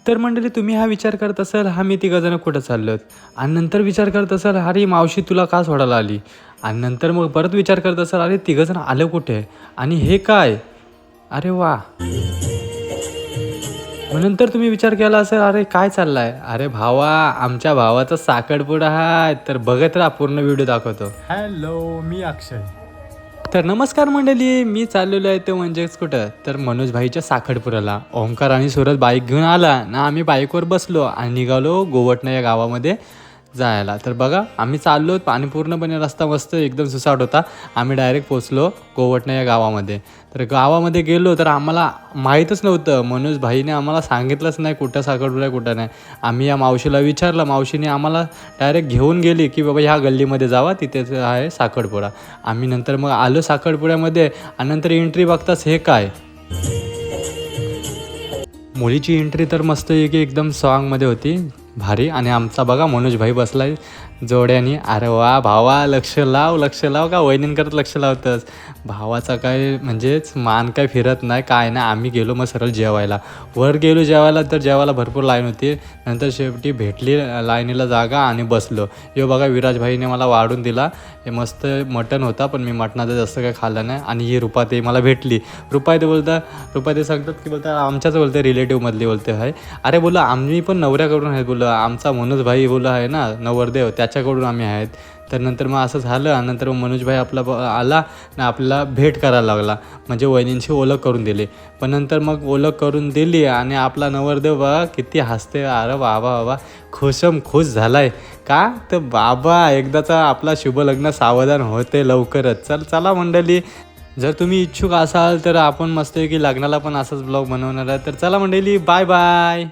तर मंडळी तुम्ही हा विचार करत असाल हा मी तिघंजणं कुठं चाललोत आणि नंतर विचार करत असाल अरे मावशी तुला का सोडायला आली आणि नंतर मग परत विचार करत असाल अरे तिघंजण आलं कुठे आणि हे काय अरे वा. मग नंतर तुम्ही विचार केला असेल अरे काय चाललाय अरे भावा आमच्या भावाचा साखरपुडा आहे तर बघत राहा पूर्ण व्हिडिओ दाखवतो. हॅलो, मी अक्षय. तर नमस्कार मंडळी, मी चाललेलो आहे ते म्हणजेच कुठं तर मनोज भाईच्या साखरपुड्याला. ओंकार आणि सूरज बाईक घेऊन आला ना आम्ही बाईकवर बसलो आणि निघालो गोवटणा या गावामध्ये जायला. तर बघा आम्ही चाललो आणि पूर्णपणे रस्ता मस्त एकदम सुसाट होता. आम्ही डायरेक्ट पोचलो गोवटणा या गावामध्ये. तर गावामध्ये गेलो तर आम्हाला माहीतच नव्हतं, मनोज भाईने आम्हाला सांगितलंच नाही कुठं साखरपुडा आहे कुठं नाही. आम्ही या मावशीला विचारलं, मावशीने आम्हाला डायरेक्ट घेऊन गेली की बाबा ह्या गल्लीमध्ये जावा तिथेच आहे साखरपुडा. आम्ही नंतर मग आलो साखरपुड्यामध्ये आणि नंतर एंट्री बघताच हे काय मुलीची एंट्री तर मस्त एकदम सॉन्गमध्ये होती भारी. आणि आमचा बघा मनोज भाई बसलाय जोड्याने. अरे वा भावा लक्ष लाव का वहिनींकरत लक्ष लावतंस. भावाचा काय म्हणजेच मान काय फिरत नाही काय नाही. आम्ही गेलो मग सरळ जेवायला. वर गेलो जेवायला तर जेवायला भरपूर लाईन होती. नंतर शेवटी भेटली लाईनीला जागा आणि बसलो. यो बघा विराज भाईने मला वाढून दिला. हे मस्त मटण होता पण मी मटणाचं जास्त काही खाल्लं नाही. आणि ही रुपाते मला भेटली. रुपाते सांगतात की बोलता आमच्याच बोलते रिलेटिव्हमधली बोलते आहे. अरे बोला आम्ही पण नवऱ्याकडून आहेत बोला, आमचा मनोज भाई बोला आहे ना नवरदेव त्याच्याकडून आम्ही आहेत. तर नंतर मग असं झालं आणि नंतर मग मनोज भाई आपला आला ना आपल्याला भेट करायला लागला म्हणजे वहिनींची ओळख करून दिली. पण नंतर मग ओळख करून दिली आणि आपला नवरदेव बघा किती हसते. अरे बाबा खुश झालाय का तर बाबा एकदाचा आपला शुभलग्न सावधान होते लवकरच. चला मंडळी, जर तुम्ही इच्छुक असाल तर आपण मस्त की लग्नाला पण असाच ब्लॉग बनवणार आहे. तर चला मंडळी, बाय बाय.